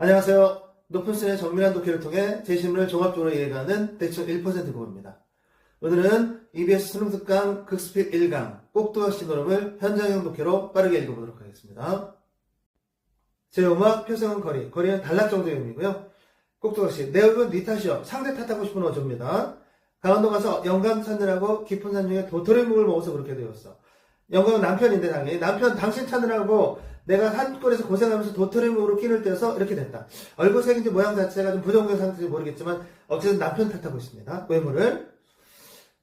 안녕하세요. 높은 수준의 정밀한 독해를 통해 제시문을 종합적으로 이해하는 대충 1% 국어입니다. 오늘은 EBS 수능 특강 극스핏 1강 꼭두각시 노름을 현장형 독해로 빠르게 읽어보도록 하겠습니다. 제5막 표성은 거리, 거리는 단락 정도의 의미고요. 꼭두각시, 내 얼굴은 네 탓이요. 상대 탓하고 싶은 어조입니다. 강원도 가서 영감 찾느라고 깊은 산 중에 도토리묵을 먹어서 그렇게 되었어. 영감은 남편인데 당연히 남편 당신 찾느라고 내가 산골에서 고생하면서 도토리묵으로 끼를 떼서 이렇게 됐다. 얼굴색인지 모양 자체가 좀 부정적 상태인지 모르겠지만 어쨌든 남편 탓하고 있습니다. 외모를.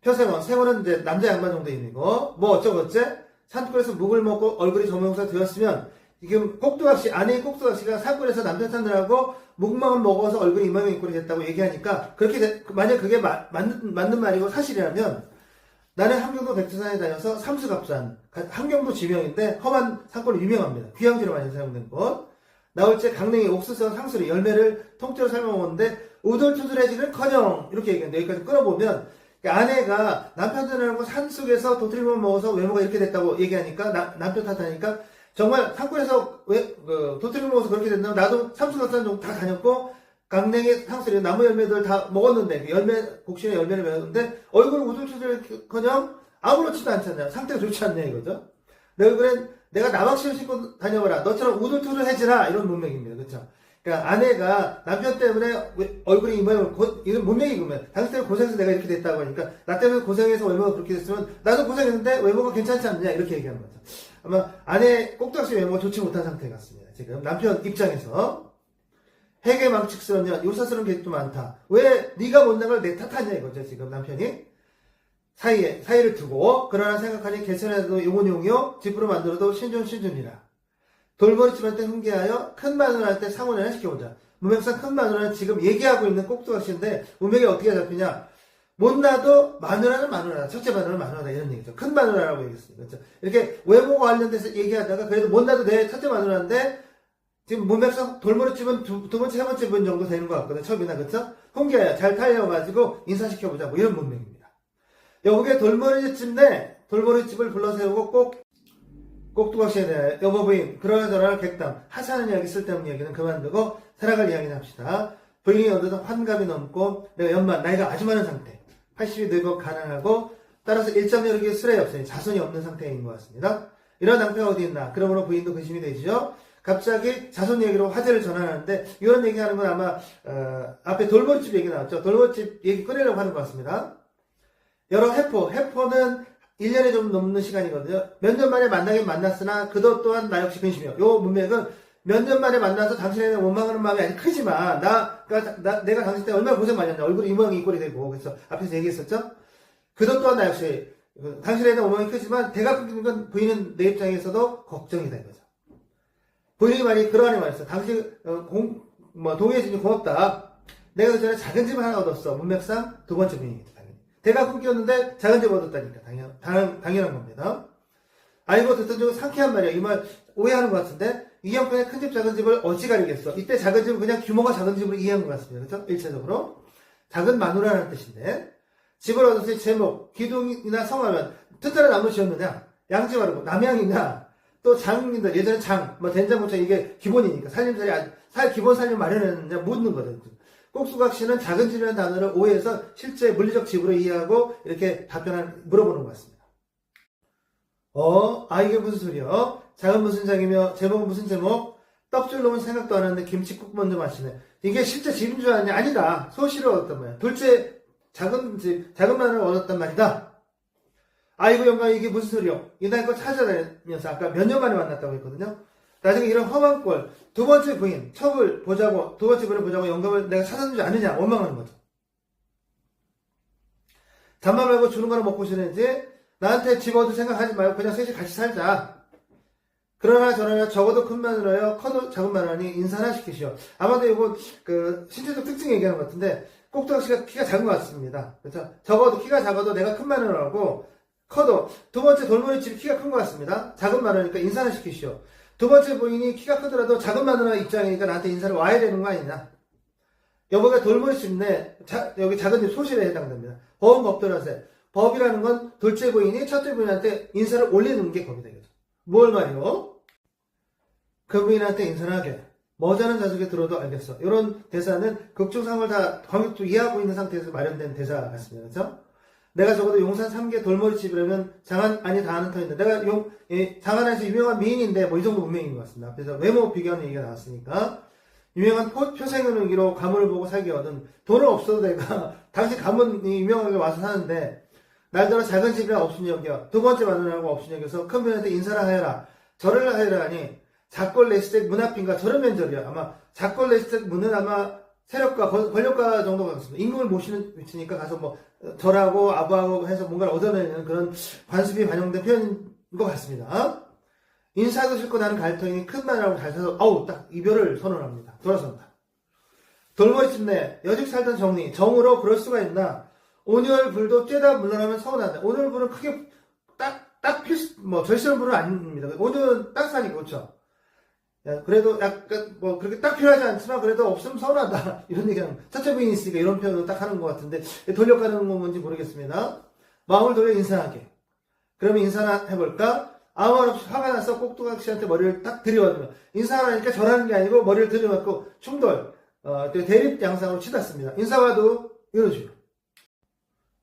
표생원, 생원은 이제 남자 양반 정도 의미고 뭐 어쩌고저쩌 산골에서 묵을 먹고 얼굴이 정명사 되었으면 지금 꼭두각시, 아내인 꼭두각시가 산골에서 남편 찾느라고 묵만 먹어서 얼굴이 이만한 꼴이 됐다고 얘기하니까 그렇게 만약 그게 맞는 말이고 사실이라면 나는 함경도 백두산에 다녀서 삼수갑산, 함경도 지명인데 험한 산골이 유명합니다. 귀향지로 많이 사용된 곳. 나올 때 강냉이, 옥수수와 상수리, 열매를 통째로 삶아 먹었는데 우들투들해지는커녕 이렇게 얘기했는데 여기까지 끌어보면 아내가 남편 전화하고 산속에서 도토리묵을 먹어서 외모가 이렇게 됐다고 얘기하니까 남편 탓하니까 정말 산골에서 도토리묵을 먹어서 그렇게 된다면 나도 삼수갑산 정도 다 다녔고 강냉이, 상수리, 나무 열매들 다 먹었는데 곡신의 열매를 먹었는데 얼굴 우둘투둘커녕 아무렇지도 않잖아요. 상태가 좋지 않냐 이거죠. 내 얼굴엔 내가 나박시를 신고 다녀봐라. 너처럼 우둘투둘해지라 이런 문맥입니다. 그렇죠? 그러니까 아내가 남편 때문에 얼굴이 이런 문맥이 그러면 당신 때문에 고생해서 내가 이렇게 됐다고 하니까 나 때문에 고생해서 외모가 그렇게 됐으면 나도 고생했는데 외모가 괜찮지 않느냐 이렇게 얘기하는 거죠. 아마 아내 꼭두각시 외모가 좋지 못한 상태 같습니다. 지금 남편 입장에서 해괴망측스러운 요사스러운 게 좀 많다. 왜 네가 못난 걸 내 탓하냐 이거죠. 지금 남편이 사이를 두고 그러나 생각하니 개천에도 용은용이요 집으로 만들어도 신존신존이라. 돌머리집한테 훈계하여 큰 마누라한테 상혼을 시켜보자. 문맥상 큰 마누라는 지금 얘기하고 있는 꼭두각시인데 문맥이 어떻게 잡히냐. 못나도 마누라는 마누라다. 첫째 마누라는 마누라다. 이런 얘기죠. 큰 마누라라고 얘기했습니다. 그렇죠? 이렇게 외모와 관련돼서 얘기하다가 그래도 못나도 내 첫째 마누라인데 지금 문맥상 돌머리집은 두 번째, 세 번째 분 정도 되는 것 같거든요. 처음이나, 그쵸? 홍계야, 잘 타려가지고 인사시켜보자. 뭐 이런 문맥입니다. 여보게 돌머리집을 불러세우고 꼭두각시에 대해 여보 부인, 그러나 저러나 객담, 하찮은 이야기, 쓸데없는 이야기는 그만두고 살아갈 이야기는 합시다. 부인이 어느덧 환갑이 넘고 내가 나이가 아주 많은 상태. 80이 늙어 가난하고 따라서 일점 여력이 술에 없으니 자손이 없는 상태인 것 같습니다. 이런 낭패가 어디 있나. 그러므로 부인도 근심이 되시죠. 갑자기 자손 얘기로 화제를 전환하는데 이런 얘기하는 건 아마 앞에 돌머리집 얘기 나왔죠. 돌머리집 얘기 꺼내려고 하는 것 같습니다. 여러 해포는 1년이 좀 넘는 시간이거든요. 몇 년 만에 만나긴 만났으나 그것 또한 나 역시 근심이요. 요 문맥은 몇 년 만에 만나서 당신에게 원망하는 마음이 아직 크지만 내가 당신 때 얼마나 고생 많이 했냐. 얼굴이 이 모양이 이 꼴이 되고 그래서 앞에서 얘기했었죠. 그것 또한 나 역시 당신에 대한 원망이 크지만 대가 끊기는 건 부인은 내 입장에서도 걱정이다 이거죠. 부인이 많이 그러하니 말했어. 당신 동의해주니 고맙다. 내가 그 전에 작은 집을 하나 얻었어. 문맥상 두 번째 부인이겠죠. 당연히. 대가 끊겼는데 작은 집 얻었다니까 당연한 겁니다. 알고 듣던 중 상쾌한 말이야. 이 말 오해하는 것 같은데 이 형편에 큰 집 작은 집을 어찌가리겠어. 이때 작은 집은 그냥 규모가 작은 집으로 이해한 것 같습니다. 그렇죠? 일차적으로 작은 마누라라는 뜻인데 집을 얻었을 제목 기둥이나 성하면 튼튼한 나무 지었느냐 양지마르고 남양이냐 또 장인들 예전에 된장부터 이게 기본이니까 기본 살림 마련했느냐 묻는 거죠. 꼭두각시는 작은 집이라는 단어를 오해해서 실제 물리적 집으로 이해하고 이렇게 물어보는 것 같습니다. 이게 무슨 소리야? 작은 무슨 장이며 제목은 무슨 제목? 떡줄 놈은 생각도 안 하는데 김치국 먼저 마시네. 이게 실제 집인 줄 아냐? 아니다. 소시를 얻었단 말이야. 둘째 작은 마늘을 얻었단 말이다. 아이고 영감 이게 무슨 소리요? 이날 거 찾아다니면서 아까 몇 년 만에 만났다고 했거든요. 나중에 이런 험한 꼴 두 번째 부인 첩을 보자고 두 번째 부인을 보자고 영감을 내가 찾아주지 않느냐 원망하는 거죠. 잠만 말고 주는 거나 먹고 지내지 나한테 집 얻을 생각하지 말고 그냥 셋이 같이 살자. 그러나 저러나 적어도 큰 마누라여 커도 작은 마누라니 인사나 시키시오. 아마도 이거 신체적 특징 얘기하는 것 같은데 꼭두각시가 키가 작은 것 같습니다. 그렇죠? 적어도 키가 작아도 내가 큰 마누라고 커도 두 번째 돌머리집이 키가 큰 것 같습니다. 작은 마누라니까 인사를 시키시오. 두 번째 부인이 키가 크더라도 작은 마누라 입장이니까 나한테 인사를 와야 되는 거 아니냐. 여보가 돌머리집네 여기 작은 집 소실에 해당됩니다. 법은 법도라세. 법이라는 건 둘째 부인이 첫째 부인한테 인사를 올리는 게 법이다 이거죠. 뭘 말이요? 그 부인한테 인사를 하게 머지않은 자석에 들어도 알겠어. 이런 대사는 극중상을 다 관객도 이해하고 있는 상태에서 마련된 대사 같습니다. 그렇죠? 내가 적어도 용산 3개 돌머리집이라면 장안 안이 다 아는 터인데 내가 장안에서 유명한 미인인데 뭐 이 정도 문명인 것 같습니다. 그래서 외모 비교하는 얘기가 나왔으니까 유명한 표생은기로 가문을 보고 살게 얻은 돈은 없어도 내가 당시 가문이 유명하게 와서 사는데 날더러 작은 집이라 없으니 여겨 두 번째 마누라고 없으니 여겨서 큰 분한테 인사를 하여라 절을 하여라 하니 작골레시댁 문 앞인가 저런 면절이야. 아마 작골레시댁 문은 아마 세력가 권력가 정도가 같습니다. 임금을 모시는 위치니까 가서 뭐 절하고 아부하고 해서 뭔가를 얻어내는 그런 관습이 반영된 표현인 것 같습니다. 인사도 싫고 나는 갈터이니 큰 말이라고 잘 사서 아우 딱 이별을 선언합니다. 돌아선다. 돌머리집 내 여직 살던 정으로 그럴 수가 있나. 온열불도 쬐다 물러나면 서운하다. 온열불은 크게 딱 절실한 불은 아닙니다. 온열은 딱 사니까 그렇죠. 그래도 약간 뭐 그렇게 딱 필요하지 않지만 그래도 없으면 서운하다 이런 얘기는 첫째 부인이 있으니까 이런 표현을 딱 하는 것 같은데 돌려가는 건지 모르겠습니다. 마음을 돌려 인사하게. 그러면 인사나 해볼까? 아무 말 없이 화가 나서 꼭두각 씨한테 머리를 딱 들이받으며 인사하니까 절하는 게 아니고 머리를 들이받고 충돌 대립 양상으로 치닫습니다. 인사와도 이러죠.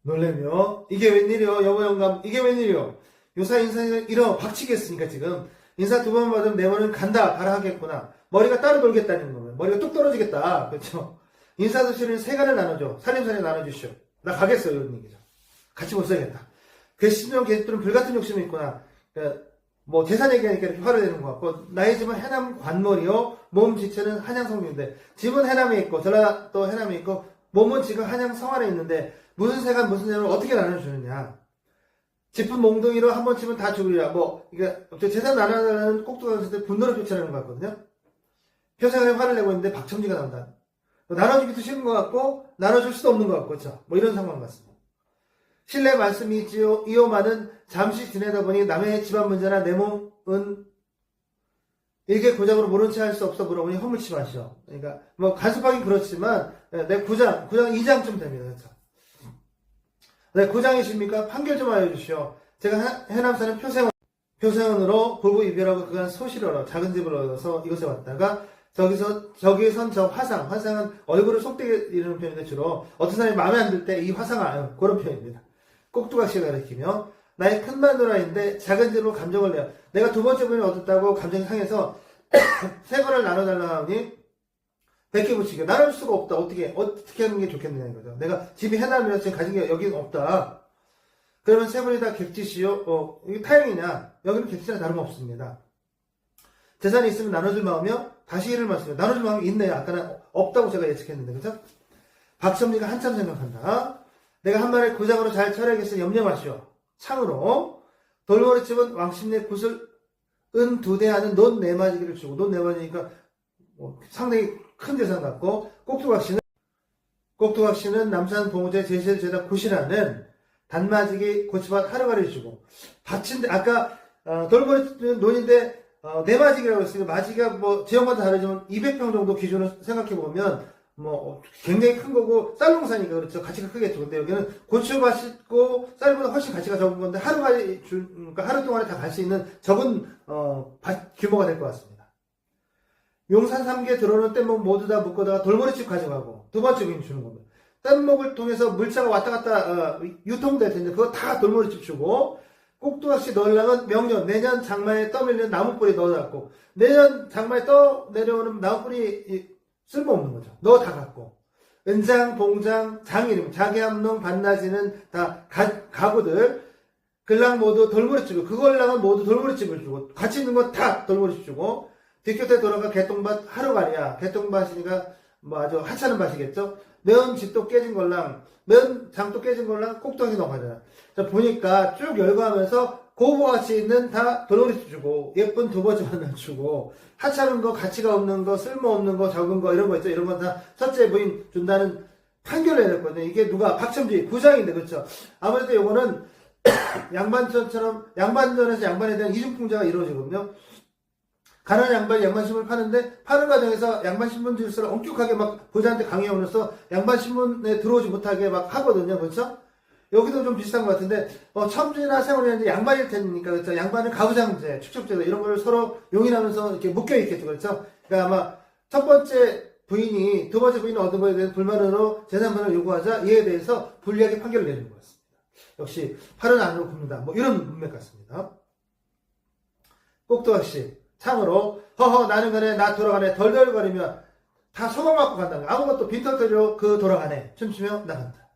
놀래며 이게 웬일이요 여보 영감 이게 웬일이요 요사 인사는 이러 박치겠으니까 지금 인사 두 번 받으면 내 머리는 간다 가라 하겠구나. 머리가 따로 돌겠다는 거면 머리가 뚝 떨어지겠다. 그렇죠. 인사도 싫으니 세간을 나눠줘. 살림살이 나눠주시오. 나 가겠어요. 이런 얘기죠. 같이 못 살겠다. 괘씸한 계집들은 불같은 욕심이 있구나. 그러니까 뭐 재산 얘기하니까 이렇게 화를 내는 것 같고 나의 집은 해남 관머리요 몸 지체는 한양성인데 집은 해남에 있고 전라도 해남에 있고 몸은 지금 한양 성안에 있는데 무슨 세간 무슨 세를 어떻게 나눠주느냐. 짚은 몽둥이로 한 번 치면 다 죽으리라. 이게 재산 나눠달라는 꼭두각시 때 분노를 표출하는 것 같거든요. 표생에 화를 내고 있는데 박첨지가 나온다. 나눠주기도 싫은 것 같고 나눠줄 수도 없는 것 같고 그렇죠. 뭐 이런 상황 같습니다. 신뢰 말씀이지요. 이오마는 잠시 지내다 보니 남의 집안 문제나 내 몸은 일개 고장으로 모른 채 할 수 없어 물어보니 허물치 마시오. 그러니까 뭐 간섭하긴 그렇지만 내 구장 2장쯤 됩니다. 그렇죠. 네, 구장이십니까? 판결 좀 알려주시오. 제가 해남 사는 표생원으로 부부 이별하고 그간 소실어로 작은 집을 얻어서 이곳에 왔다가 저기선 저 화상은 얼굴을 속되게 이르는 표현인데 주로 어떤 사람이 마음에 안 들 때 이 화상을 그런 표현입니다. 꼭두각시를 가리키며 나의 큰 마누라인데 작은 집으로 감정을 내요. 내가 두 번째 분을 얻었다고 감정이 상해서 세 번을 나눠달라 하니 백개 붙이게 나눌 수가 없다. 어떻게 하는 게 좋겠느냐 이거죠. 내가 집이 해남이라서 지금 가진 게 여기는 없다. 그러면 세 분이 다 객지시오. 이게 타행이냐? 여기는 객지나 다름없습니다. 재산이 있으면 나눠줄 마음이요. 다시 이를 말씀해요. 나눠줄 마음이 있네요. 아까는 없다고 제가 예측했는데 그죠? 박첨리가 한참 생각한다. 내가 한 말을 고장으로 잘 처리하겠으니 염려 마시오. 창으로 돌머리집은 왕십내 굿을 은 두 대 하는 논 네마지기를 주고 논 네마지니까 상당히 큰 재산 같고 꼭두각시는 남산 봉우제 제실제다 굿이라는 단마지기 고치밭 하루가를 주고 밭인데 아까 돌머리 논인데 네마지기라고 했으니까 마지기가 뭐 지역마다 다르지만 200평 정도 기준으로 생각해 보면 뭐 굉장히 큰 거고 쌀농사니까 그렇죠. 가치가 크겠죠. 근데 여기는 고추밭이 있고 쌀보다 훨씬 가치가 적은 건데 그러니까 하루 동안에 다 갈 수 있는 적은 밭 규모가 될 것 같습니다. 용산 3개 들어오는 뗏목 모두 다 묶어다가 돌머리집 가져가고 두 번째 빈 주는 겁니다. 뗏목을 통해서 물차가 왔다 갔다 유통될 텐데 그거 다 돌머리집 주고 꼭두각시 넣으려면 명년 내년 장마에 떠밀리는 나무뿌리 넣어놨고 내년 장마에 떠 내려오는 나무뿌리 쓸모없는 거죠. 너 다 갖고 은장, 봉장, 장이름, 자기암농, 반나지는 다 가구들 글랑 모두 돌머리집을 그걸랑은 모두 돌머리집을 주고 같이 있는 거 다 돌머리집 주고 뒷곁에 돌아가 개똥밭 하루가리야. 개똥밭이니까 뭐 아주 하찮은 밭이겠죠. 면 집도 깨진 걸랑 면 장도 깨진 걸랑 꼭두각시 넘어가잖아. 자 보니까 쭉 열거하면서 고부같이 있는 다 돌머리집 주고 예쁜 두 번째 만나 주고 하찮은 거 가치가 없는 거 쓸모없는 거 적은 거 이런 거 있죠. 이런 건 다 첫째 부인 준다는 판결을 내렸거든요. 이게 누가 박첨지 구장인데 그렇죠. 아무래도 요거는 양반전에서 양반에 대한 이중풍자가 이루어지거든요. 가난한 양반이 양반신문을 파는데 파는 과정에서 양반신문질서를 엄격하게 막 부자한테 강요하면서 양반신문에 들어오지 못하게 막 하거든요. 그렇죠? 여기도 좀 비슷한 것 같은데 첨지나 세월이나 이제 양반일 테니까 그렇죠. 양반은 가부장제, 축적제 이런 걸 서로 용인하면서 이렇게 묶여 있겠죠. 그렇죠? 그러니까 아마 첫 번째 부인이 두 번째 부인의 얻은 것에 대한 불만으로 재산분을 요구하자 이에 대해서 불리하게 판결을 내리는 거였습니다. 역시 팔은 안으로 굽는다. 뭐 이런 문맥 같습니다. 꼭두각시 참으로 허허 나는 가네 나 돌아가네 덜덜거리며 다 소망받고 간다는 거. 아무것도 빈털터리로 그 돌아가네 춤추며 나간다.